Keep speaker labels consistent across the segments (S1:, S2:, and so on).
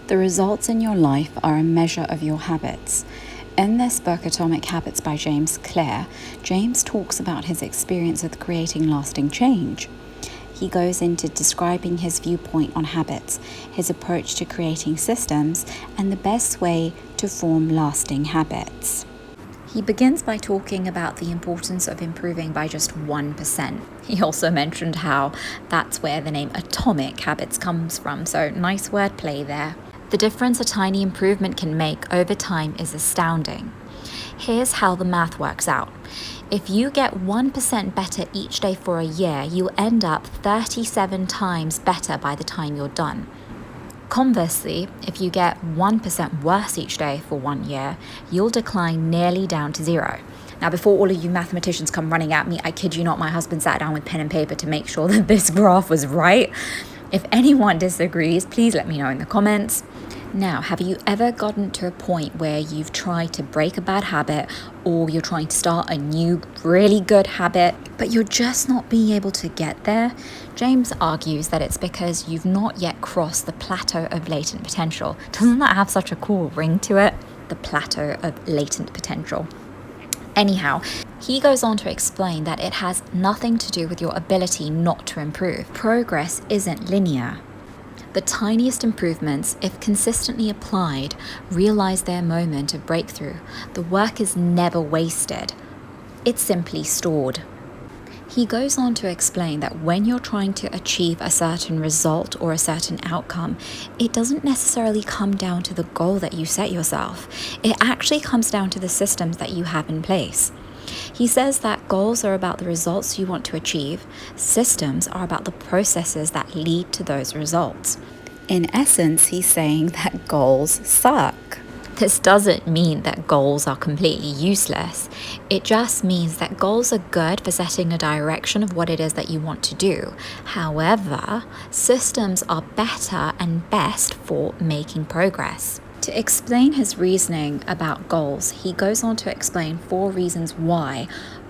S1: The results in your life are a measure of your habits. In this book, Atomic Habits by James Clear, James talks about his experience with creating lasting change. He goes into describing his viewpoint on habits, his approach to creating systems, and the best way to form lasting habits. He begins by talking about the importance of improving by just 1%. He also mentioned how that's where the name Atomic Habits comes from, so nice wordplay there. The difference a tiny improvement can make over time is astounding. Here's how the math works out. If you get 1% better each day for a year, you'll end up 37 times better by the time you're done. Conversely, if you get 1% worse each day for 1 year, you'll decline nearly down to 0. Now, before all of you mathematicians come running at me, I kid you not, my husband sat down with pen and paper to make sure that this graph was right. If anyone disagrees, please let me know in the comments. Now, have you ever gotten to a point where you've tried to break a bad habit, or you're trying to start a new, really good habit, but you're just not being able to get there? James argues that it's because you've not yet crossed the plateau of latent potential. Doesn't that have such a cool ring to it? The plateau of latent potential. Anyhow, he goes on to explain that it has nothing to do with your ability not to improve. Progress isn't linear. The tiniest improvements, if consistently applied, realize their moment of breakthrough. The work is never wasted. It's simply stored. He goes on to explain that when you're trying to achieve a certain result or a certain outcome, it doesn't necessarily come down to the goal that you set yourself. It actually comes down to the systems that you have in place. He says that goals are about the results you want to achieve. Systems are about the processes that lead to those results. In essence, he's saying that goals suck. This doesn't mean that goals are completely useless. It just means that goals are good for setting a direction of what it is that you want to do. However, systems are better and best for making progress. To explain his reasoning about goals, he goes on to explain 4 reasons why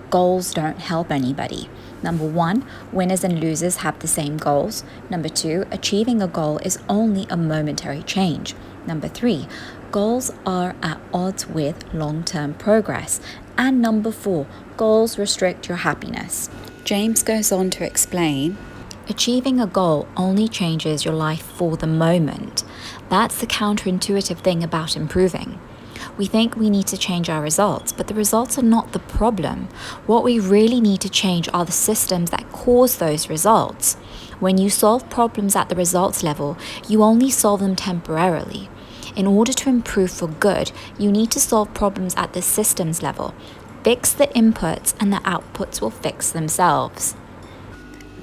S1: goals don't help anybody. Number 1, winners and losers have the same goals. Number 2, achieving a goal is only a momentary change. Number 3, goals are at odds with long-term progress. And number 4, goals restrict your happiness. James goes on to explain, achieving a goal only changes your life for the moment. That's the counterintuitive thing about improving. We think we need to change our results, but the results are not the problem. What we really need to change are the systems that cause those results. When you solve problems at the results level, you only solve them temporarily. In order to improve for good, you need to solve problems at the systems level. Fix the inputs and the outputs will fix themselves.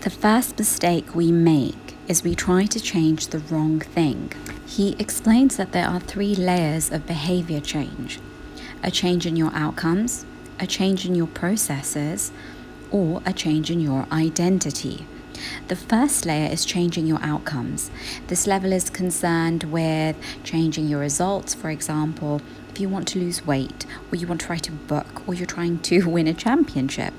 S1: The first mistake we make is we try to change the wrong thing. He explains that there are 3 layers of behavior change: a change in your outcomes, a change in your processes, or a change in your identity. The first layer is changing your outcomes. This level is concerned with changing your results. For example, if you want to lose weight, or you want to write a book, or you're trying to win a championship.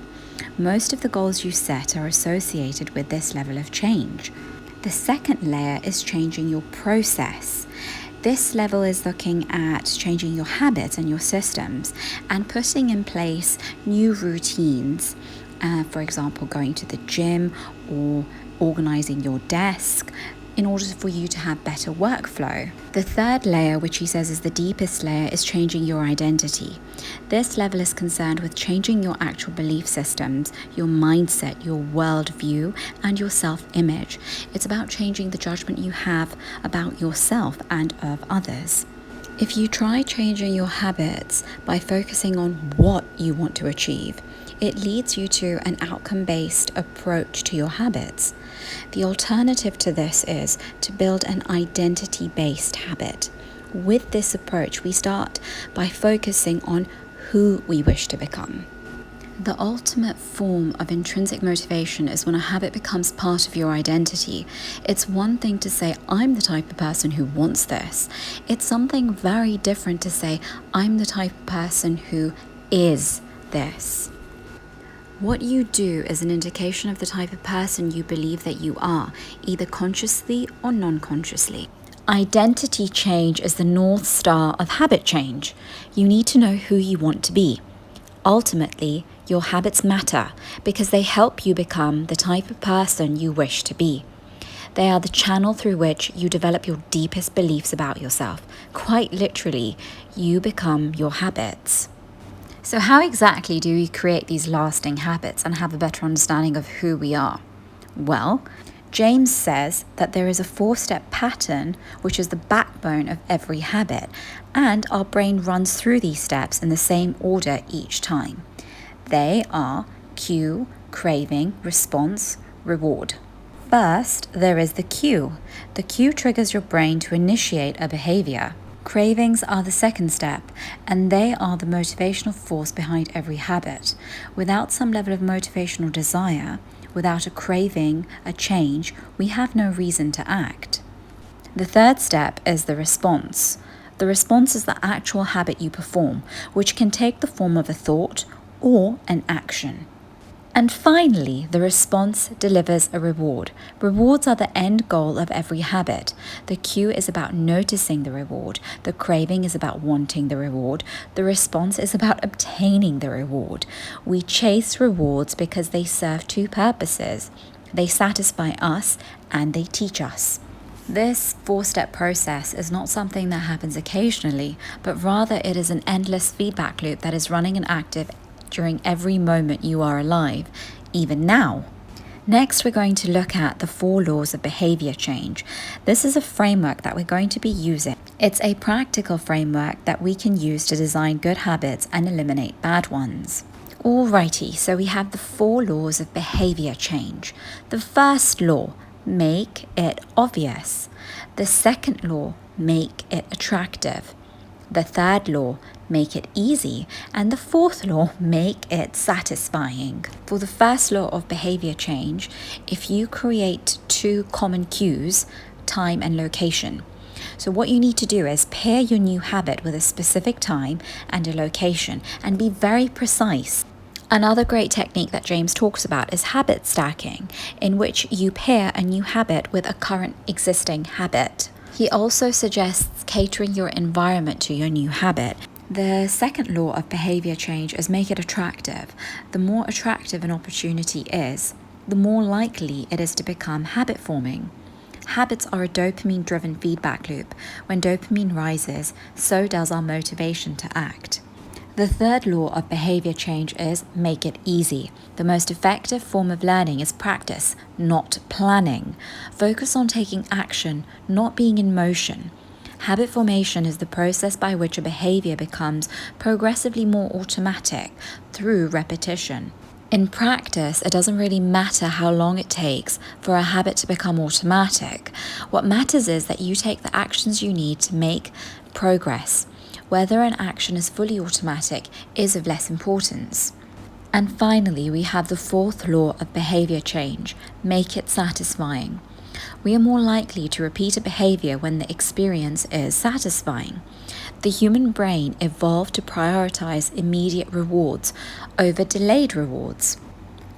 S1: Most of the goals you set are associated with this level of change. The second layer is changing your process. This level is looking at changing your habits and your systems and putting in place new routines. For example, going to the gym or organizing your desk in order for you to have better workflow. The third layer, which he says is the deepest layer, is changing your identity. This level is concerned with changing your actual belief systems, your mindset, your worldview, and your self-image. It's about changing the judgment you have about yourself and of others. If you try changing your habits by focusing on what you want to achieve, it leads you to an outcome-based approach to your habits. The alternative to this is to build an identity-based habit. With this approach, we start by focusing on who we wish to become. The ultimate form of intrinsic motivation is when a habit becomes part of your identity. It's one thing to say, I'm the type of person who wants this. It's something very different to say, I'm the type of person who is this. What you do is an indication of the type of person you believe that you are, either consciously or non-consciously. Identity change is the North Star of habit change. You need to know who you want to be. Ultimately, your habits matter because they help you become the type of person you wish to be. They are the channel through which you develop your deepest beliefs about yourself. Quite literally, you become your habits. So how exactly do we create these lasting habits and have a better understanding of who we are? Well, James says that there is a 4-step pattern which is the backbone of every habit, and our brain runs through these steps in the same order each time. They are cue, craving, response, reward. First, there is the cue. The cue triggers your brain to initiate a behavior. Cravings are the second step, and they are the motivational force behind every habit. Without some level of motivational desire, without a craving, a change, we have no reason to act. The third step is the response. The response is the actual habit you perform, which can take the form of a thought or an action. And finally, the response delivers a reward. Rewards are the end goal of every habit. The cue is about noticing the reward. The craving is about wanting the reward. The response is about obtaining the reward. We chase rewards because they serve two purposes. They satisfy us and they teach us. This 4-step process is not something that happens occasionally, but rather it is an endless feedback loop that is running and active during every moment you are alive, even now. Next, we're going to look at the 4 laws of behavior change. This is a framework that we're going to be using. It's a practical framework that we can use to design good habits and eliminate bad ones. Alrighty, so we have the 4 laws of behavior change. The first law, make it obvious. The second law, make it attractive. The third law, make it easy. And the fourth law, make it satisfying. For the first law of behavior change, if you create 2 common cues, time and location. So what you need to do is pair your new habit with a specific time and a location and be very precise. Another great technique that James talks about is habit stacking, in which you pair a new habit with a current existing habit. He also suggests catering your environment to your new habit. The second law of behavior change is make it attractive. The more attractive an opportunity is, the more likely it is to become habit forming. Habits are a dopamine-driven feedback loop. When dopamine rises, so does our motivation to act. The third law of behavior change is make it easy. The most effective form of learning is practice, not planning. Focus on taking action, not being in motion. Habit formation is the process by which a behavior becomes progressively more automatic through repetition. In practice, it doesn't really matter how long it takes for a habit to become automatic. What matters is that you take the actions you need to make progress. Whether an action is fully automatic is of less importance. And finally, we have the 4th law of behavior change, make it satisfying. We are more likely to repeat a behavior when the experience is satisfying. The human brain evolved to prioritize immediate rewards over delayed rewards.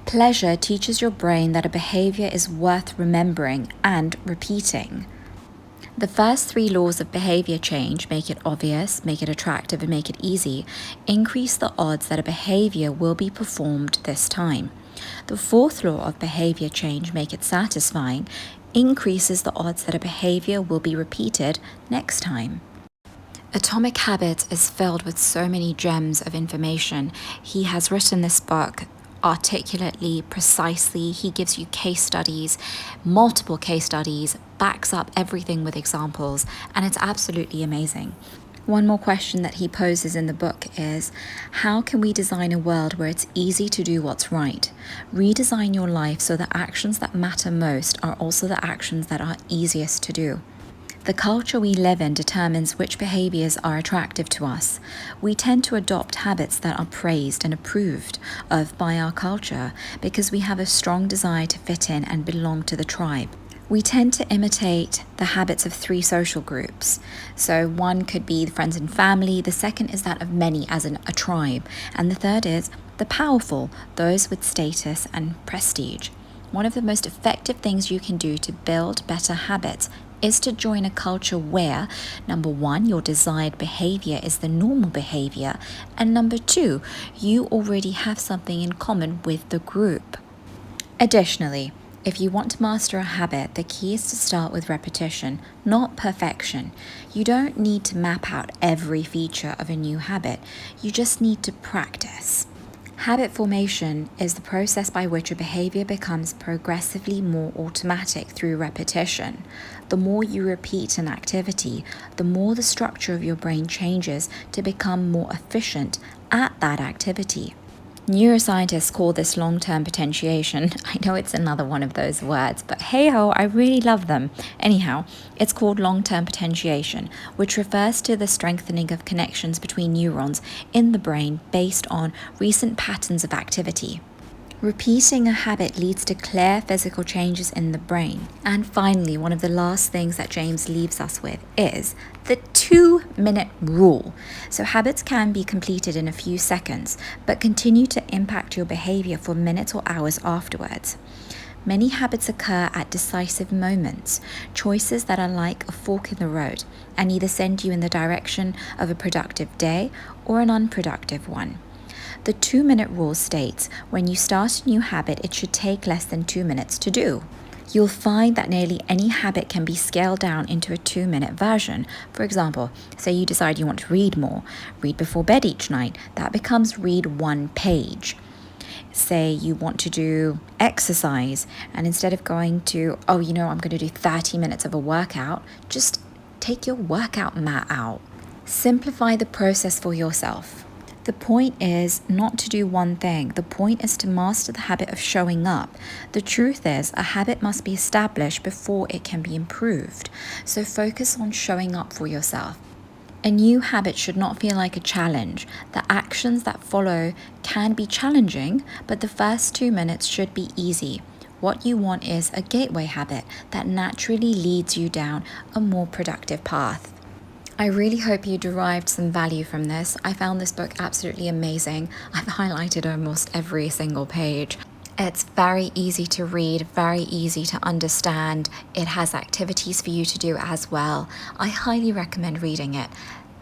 S1: Pleasure teaches your brain that a behavior is worth remembering and repeating. The first 3 laws of behavior change, make it obvious, make it attractive, and make it easy, increase the odds that a behavior will be performed this time. The 4th law of behavior change, make it satisfying, increases the odds that a behavior will be repeated next time. Atomic Habits is filled with so many gems of information. He has written this book articulately, precisely. He gives you case studies, multiple case studies, backs up everything with examples, and it's absolutely amazing. One more question that he poses in the book is, how can we design a world where it's easy to do what's right? Redesign your life so the actions that matter most are also the actions that are easiest to do. The culture we live in determines which behaviors are attractive to us. We tend to adopt habits that are praised and approved of by our culture because we have a strong desire to fit in and belong to the tribe. We tend to imitate the habits of 3 social groups. So one could be friends and family, the second is that of many, as in a tribe, and the third is the powerful, those with status and prestige. One of the most effective things you can do to build better habits is to join a culture where, number one, your desired behavior is the normal behavior, and number two, you already have something in common with the group. Additionally, if you want to master a habit, the key is to start with repetition, not perfection. You don't need to map out every feature of a new habit, you just need to practice. Habit formation is the process by which a behavior becomes progressively more automatic through repetition. The more you repeat an activity, the more the structure of your brain changes to become more efficient at that activity. Neuroscientists call this long-term potentiation. I know it's another one of those words, but hey-ho, I really love them. Anyhow, it's called long-term potentiation, which refers to the strengthening of connections between neurons in the brain based on recent patterns of activity. Repeating a habit leads to clear physical changes in the brain. And finally, one of the last things that James leaves us with is the 2-minute rule. So habits can be completed in a few seconds, but continue to impact your behavior for minutes or hours afterwards. Many habits occur at decisive moments, choices that are like a fork in the road and either send you in the direction of a productive day or an unproductive one. The 2-minute rule states when you start a new habit, it should take less than 2 minutes to do. You'll find that nearly any habit can be scaled down into a 2-minute version. For example, say you decide you want to read more, read before bed each night, that becomes read 1 page. Say you want to do exercise, and instead of going to, I'm going to do 30 minutes of a workout, just take your workout mat out. Simplify the process for yourself. The point is not to do one thing. The point is to master the habit of showing up. The truth is, a habit must be established before it can be improved. So focus on showing up for yourself. A new habit should not feel like a challenge. The actions that follow can be challenging, but the first 2 minutes should be easy. What you want is a gateway habit that naturally leads you down a more productive path. I really hope you derived some value from this. I found this book absolutely amazing. I've highlighted almost every single page. It's very easy to read, very easy to understand. It has activities for you to do as well. I highly recommend reading it.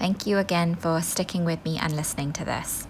S1: Thank you again for sticking with me and listening to this.